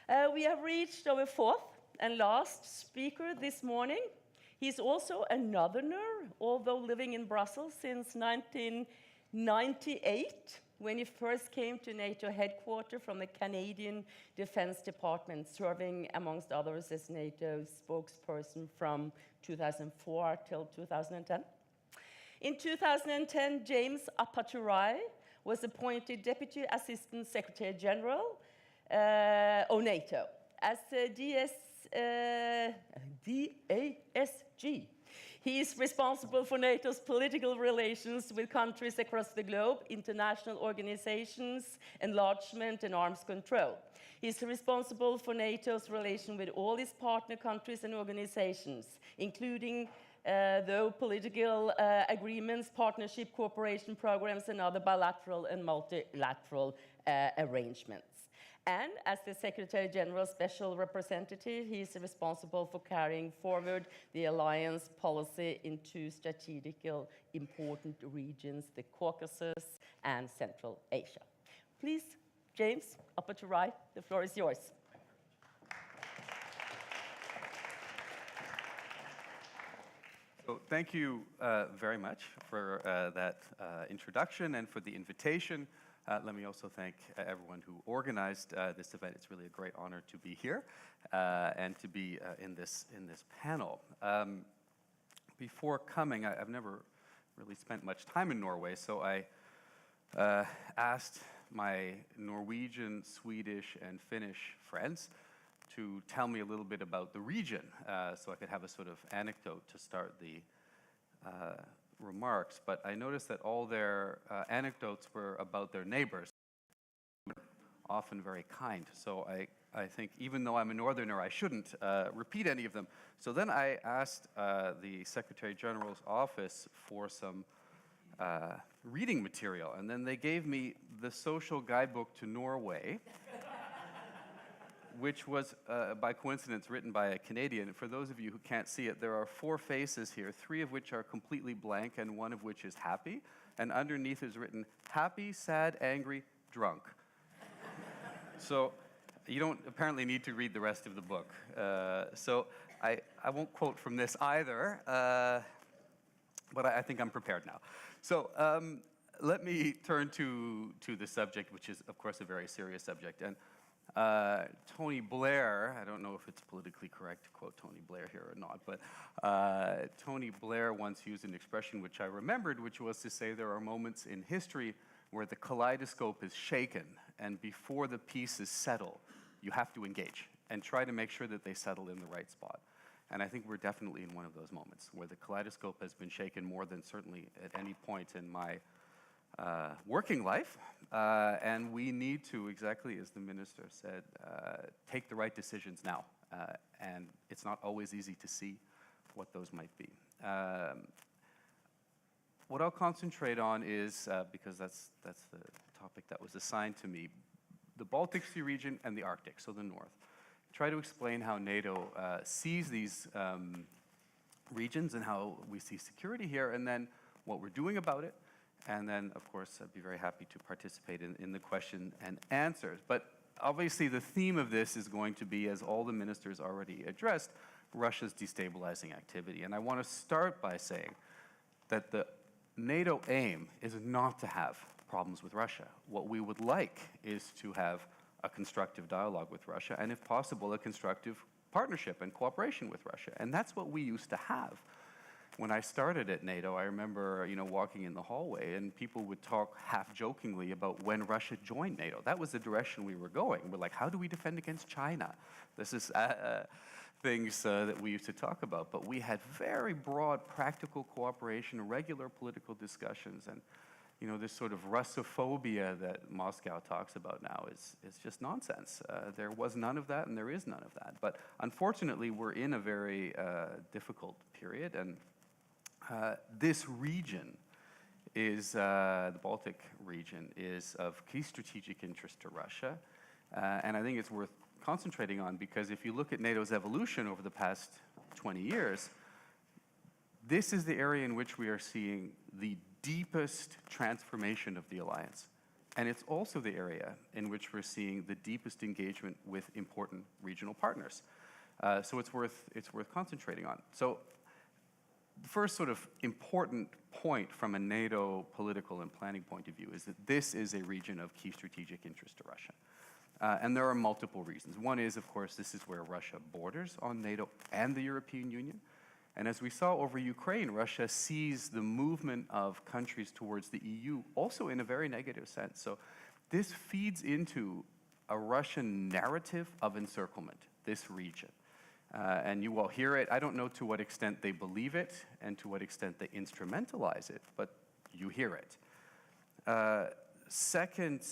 We have reached our fourth and last speaker this morning. He's also a northerner, although living in Brussels since 1998, when he first came to NATO headquarters from the Canadian Defense Department, serving, amongst others, as NATO spokesperson from 2004 till 2010. In 2010, James Appathurai was appointed Deputy Assistant Secretary General of NATO as DASG. He is responsible for NATO's political relations with countries across the globe, international organizations, enlargement, and arms control. He is responsible for NATO's relation with all its partner countries and organizations, including the political agreements, partnership, cooperation programs, and other bilateral and multilateral arrangements. And as the Secretary General's Special Representative, he is responsible for carrying forward the alliance policy in two strategically important regions, the Caucasus and Central Asia. Please, James Appathurai, the floor is yours. So thank you very much for that introduction and for the invitation. Let me also thank everyone who organized this event. It's really a great honor to be here and to be in this panel. Before coming, I've never really spent much time in Norway, so I asked my Norwegian, Swedish, and Finnish friends to tell me a little bit about the region, so I could have a sort of anecdote to start the remarks. But I noticed that all their anecdotes were about their neighbors, often very kind. So I think even though I'm a northerner, I shouldn't repeat any of them. So then I asked the Secretary General's office for some reading material, and then they gave me the Social Guidebook to Norway, which was, by coincidence, written by a Canadian. For those of you who can't see it, there are 4 faces here, 3 of which are completely blank and 1 of which is happy. And underneath is written, happy, sad, angry, drunk. So you don't apparently need to read the rest of the book. So I won't quote from this either, but I think I'm prepared now. So let me turn to the subject, which is, of course, a very serious subject. And Tony Blair, I don't know if it's politically correct to quote Tony Blair here or not, but Tony Blair once used an expression which I remembered, which was to say there are moments in history where the kaleidoscope is shaken, and before the pieces settle, you have to engage and try to make sure that they settle in the right spot. And I think we're definitely in one of those moments where the kaleidoscope has been shaken more than certainly at any point in my working life, and we need to, exactly as the minister said, take the right decisions now, and it's not always easy to see what those might be. What I'll concentrate on is, because that's the topic that was assigned to me, the Baltic Sea region and the Arctic, so the north. Try to explain how NATO sees these regions and how we see security here, and then what we're doing about it. And then, of course, I'd be very happy to participate in the question and answers. But obviously, the theme of this is going to be, as all the ministers already addressed, Russia's destabilizing activity. And I want to start by saying that the NATO aim is not to have problems with Russia. What we would like is to have a constructive dialogue with Russia, and if possible, a constructive partnership and cooperation with Russia. And that's what we used to have. When I started at NATO, I remember, walking in the hallway and people would talk half-jokingly about when Russia joined NATO. That was the direction we were going. We're like, how do we defend against China? This is things that we used to talk about. But we had very broad practical cooperation, regular political discussions, and this sort of Russophobia that Moscow talks about now is just nonsense. There was none of that, and there is none of that. But unfortunately, we're in a very difficult period, and this region is, the Baltic region, is of key strategic interest to Russia. And I think it's worth concentrating on because if you look at NATO's evolution over the past 20 years, this is the area in which we are seeing the deepest transformation of the alliance And it's also the area in which we're seeing the deepest engagement with important regional partners. So it's worth concentrating on. So the first sort of important point from a NATO political and planning point of view is that this is a region of key strategic interest to Russia. And there are multiple reasons. One is, of course, this is where Russia borders on NATO and the European Union. And as we saw over Ukraine, Russia sees the movement of countries towards the EU also in a very negative sense. So this feeds into a Russian narrative of encirclement, this region. And you will hear it. I don't know to what extent they believe it and to what extent they instrumentalize it, but you hear it. Second,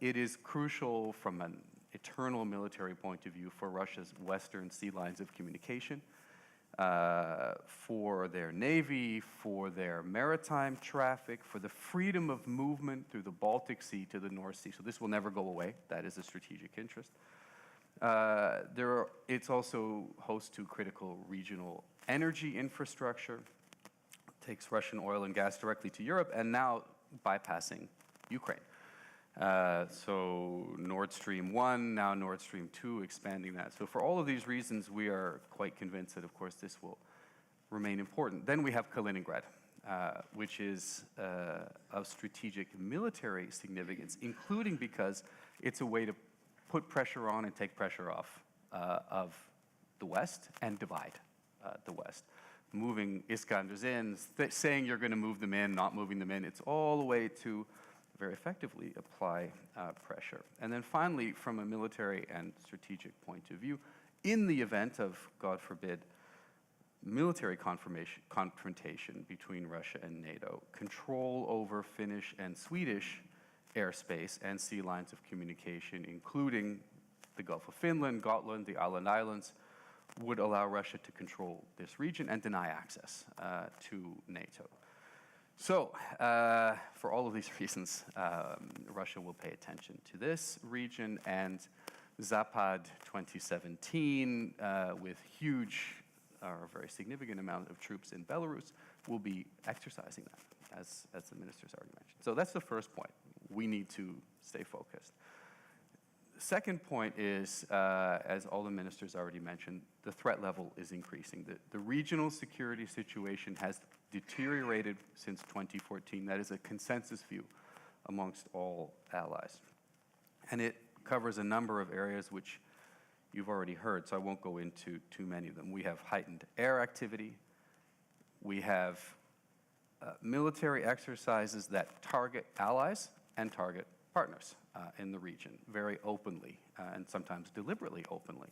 it is crucial from an eternal military point of view for Russia's western sea lines of communication, for their navy, for their maritime traffic, for the freedom of movement through the Baltic Sea to the North Sea. So this will never go away. That is a strategic interest. It's also host to critical regional energy infrastructure, takes Russian oil and gas directly to Europe, and now bypassing Ukraine. So Nord Stream 1, now Nord Stream 2, expanding that. So for all of these reasons, we are quite convinced that, of course, this will remain important. Then we have Kaliningrad, which is of strategic military significance, including because it's a way to put pressure on and take pressure off of the West and divide the West. Moving Iskanders in, saying you're going to move them in, not moving them in, it's all a way to very effectively apply pressure. And then finally, from a military and strategic point of view, in the event of, God forbid, military confrontation between Russia and NATO, control over Finnish and Swedish airspace and sea lines of communication, including the Gulf of Finland, Gotland, the Åland Islands, would allow Russia to control this region and deny access to NATO. So, for all of these reasons, Russia will pay attention to this region, and Zapad 2017, with huge or a very significant amount of troops in Belarus, will be exercising that, as the minister's already mentioned. So that's the first point. We need to stay focused. The second point is, as all the ministers already mentioned, the threat level is increasing. The regional security situation has deteriorated since 2014. That is a consensus view amongst all allies. And it covers a number of areas which you've already heard, so I won't go into too many of them. We have heightened air activity. We have military exercises that target allies and target partners in the region very openly and sometimes deliberately openly.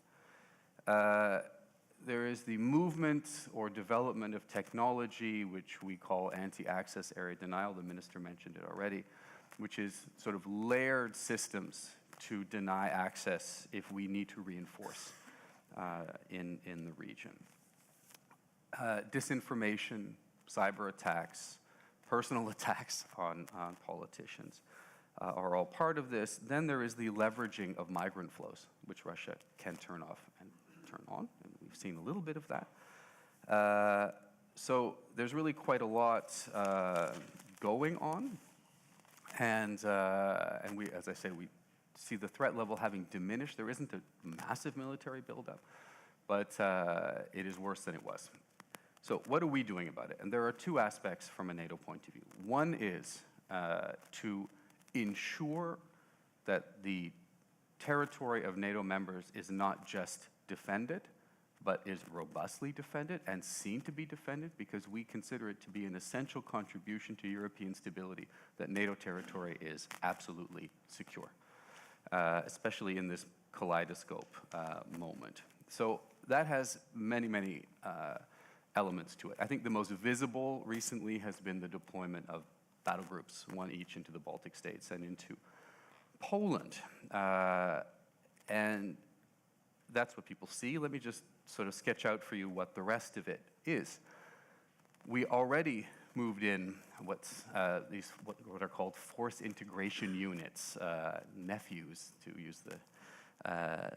There is the movement or development of technology, which we call anti-access area denial. The minister mentioned it already, which is sort of layered systems to deny access if we need to reinforce in the region. Disinformation, cyber attacks, personal attacks on politicians are all part of this. Then there is the leveraging of migrant flows, which Russia can turn off and turn on, and we've seen a little bit of that. So there's really quite a lot going on, and we, as I say, we see the threat level having diminished. There isn't a massive military buildup, but it is worse than it was. So what are we doing about it? And there are two aspects from a NATO point of view. One is to ensure that the territory of NATO members is not just defended, but is robustly defended and seen to be defended, because we consider it to be an essential contribution to European stability that NATO territory is absolutely secure, especially in this kaleidoscope moment. So that has many, many elements to it. I think the most visible recently has been the deployment of battle groups, one each into the Baltic states and into Poland. And that's what people see. Let me just sort of sketch out for you what the rest of it is. We already moved in what are called force integration units, nephews, to use the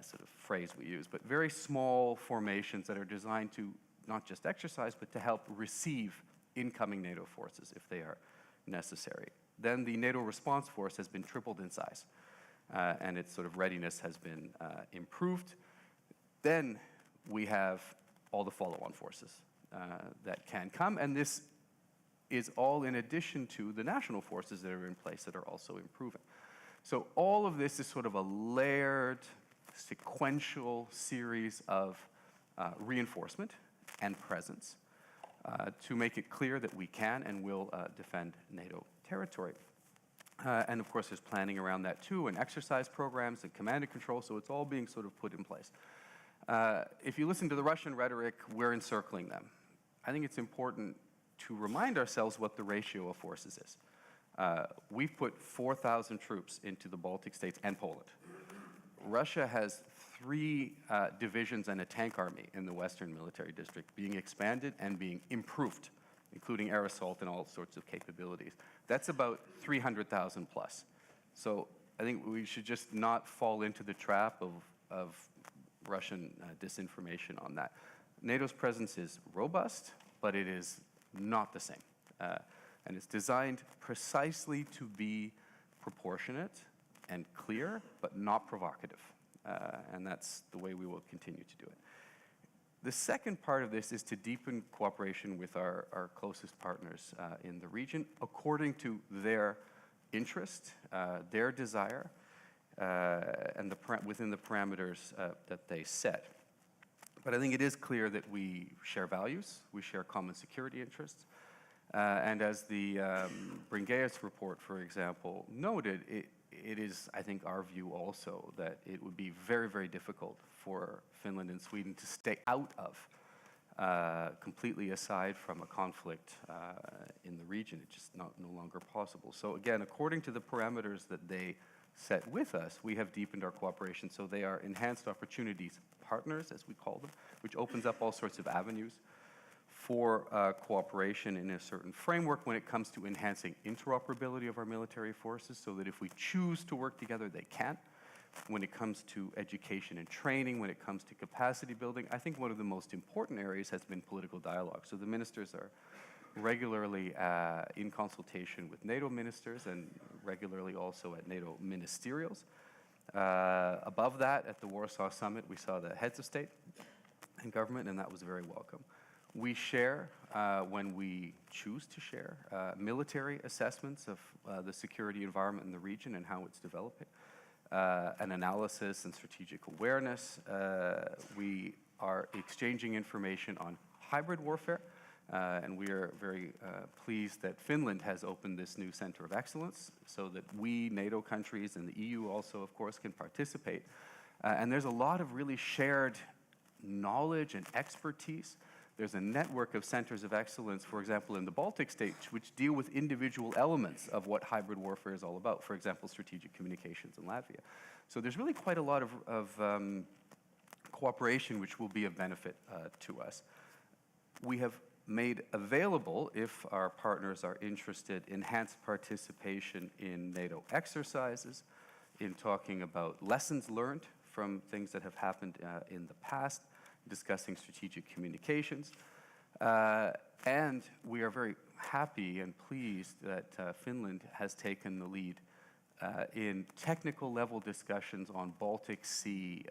sort of phrase we use, but very small formations that are designed to not just exercise, but to help receive incoming NATO forces if they are necessary. then the NATO response force has been tripled in size, and its sort of readiness has been improved. Then we have all the follow-on forces that can come, and this is all in addition to the national forces that are in place that are also improving. So all of this is sort of a layered, sequential series of reinforcement and presence to make it clear that we can and will defend NATO territory. And of course, there's planning around that too, and exercise programs and command and control, so it's all being sort of put in place. If you listen to the Russian rhetoric, we're encircling them. I think it's important to remind ourselves what the ratio of forces is. We've put 4,000 troops into the Baltic states and Poland. Russia has 3 divisions and a tank army in the Western Military District being expanded and being improved, including air assault and all sorts of capabilities. That's about 300,000 plus. So I think we should just not fall into the trap of Russian disinformation on that. NATO's presence is robust, but it is not the same. And it's designed precisely to be proportionate and clear, but not provocative. And that's the way we will continue to do it. The second part of this is to deepen cooperation with our closest partners in the region according to their interest, their desire, and within the parameters that they set. But I think it is clear that we share values, we share common security interests, and as the Bringeus report, for example, noted, it is, I think, our view also that it would be very, very difficult for Finland and Sweden to stay out of, completely aside from a conflict in the region. It's just no longer possible. So again, according to the parameters that they set with us, we have deepened our cooperation. So they are enhanced opportunities partners, as we call them, which opens up all sorts of avenues for cooperation in a certain framework when it comes to enhancing interoperability of our military forces, so that if we choose to work together, they can. When it comes to education and training, when it comes to capacity building, I think one of the most important areas has been political dialogue. So the ministers are regularly in consultation with NATO ministers and regularly also at NATO ministerials. Above that, at the Warsaw Summit, we saw the heads of state and government, and that was very welcome. We share, when we choose to share, military assessments of the security environment in the region and how it's developing, an analysis and strategic awareness. We are exchanging information on hybrid warfare, and we are very pleased that Finland has opened this new center of excellence so that we, NATO countries, and the EU also, of course, can participate. And there's a lot of really shared knowledge and expertise. There's a network of centers of excellence, for example, in the Baltic states, which deal with individual elements of what hybrid warfare is all about, for example, strategic communications in Latvia. So there's really quite a lot of cooperation which will be of benefit to us. We have made available, if our partners are interested, enhanced participation in NATO exercises, in talking about lessons learned from things that have happened in the past, discussing strategic communications. And we are very happy and pleased that Finland has taken the lead in technical level discussions on Baltic Sea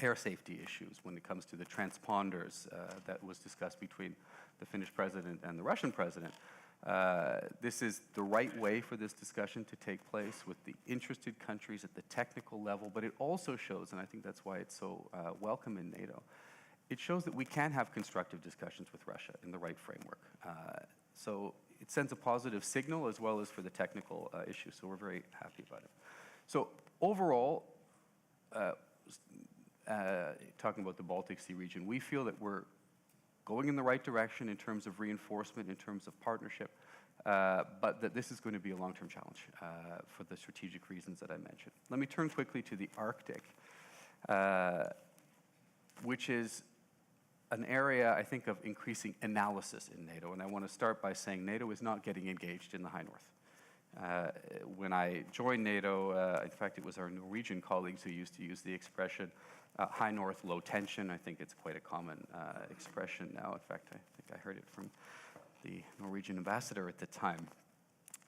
air safety issues when it comes to the transponders that was discussed between the Finnish president and the Russian president. This is the right way for this discussion to take place with the interested countries at the technical level, but it also shows, and I think that's why it's so welcome in NATO, it shows that we can have constructive discussions with Russia in the right framework. So it sends a positive signal as well as for the technical issues, so we're very happy about it. So overall, talking about the Baltic Sea region, we feel that we're going in the right direction in terms of reinforcement, in terms of partnership, but that this is going to be a long-term challenge for the strategic reasons that I mentioned. Let me turn quickly to the Arctic, which is an area, I think, of increasing analysis in NATO, and I want to start by saying NATO is not getting engaged in the High North. When I joined NATO, in fact, it was our Norwegian colleagues who used to use the expression high north, low tension. I think it's quite a common expression now. In fact, I think I heard it from the Norwegian ambassador at the time.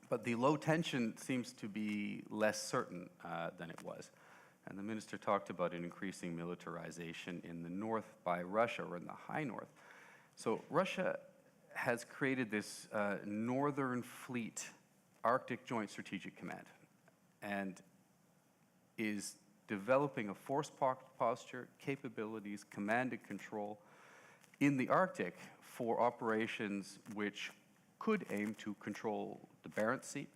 But the low tension seems to be less certain than it was. And the minister talked about an increasing militarization in the north by Russia, or in the high north. So Russia has created this Northern Fleet Arctic Joint Strategic Command, and is developing a force posture, capabilities, command and control in the Arctic for operations which could aim to control the Barents Sea,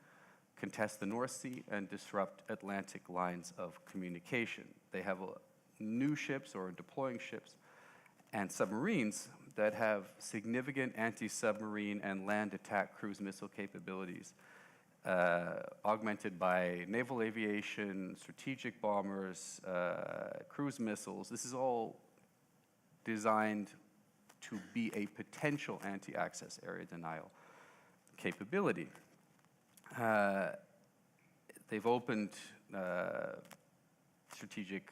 contest the North Sea, and disrupt Atlantic lines of communication. They have new ships or deploying ships and submarines that have significant anti-submarine and land attack cruise missile capabilities, augmented by naval aviation, strategic bombers, cruise missiles. This is all designed to be a potential anti-access area denial capability. They've opened strategic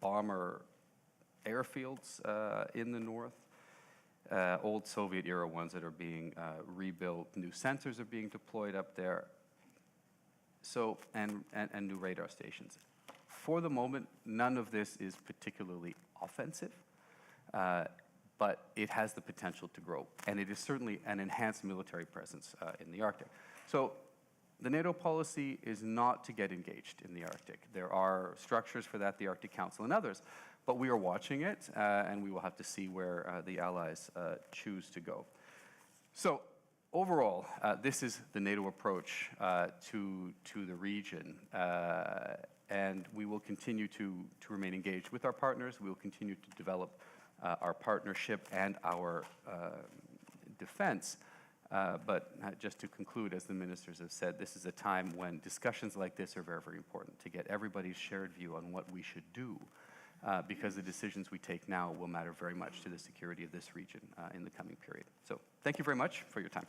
bomber airfields in the north, old Soviet-era ones that are being rebuilt. New sensors are being deployed up there, so and new radar stations. For the moment, none of this is particularly offensive, but it has the potential to grow, and it is certainly an enhanced military presence in the Arctic. So the NATO policy is not to get engaged in the Arctic. There are structures for that, the Arctic Council and others, but we are watching it, and we will have to see where the allies choose to go. So overall, this is the NATO approach to the region, and we will continue to remain engaged with our partners. We will continue to develop our partnership and our defense. But just to conclude, as the ministers have said, this is a time when discussions like this are very, very important, to get everybody's shared view on what we should do, because the decisions we take now will matter very much to the security of this region in the coming period. So thank you very much for your time.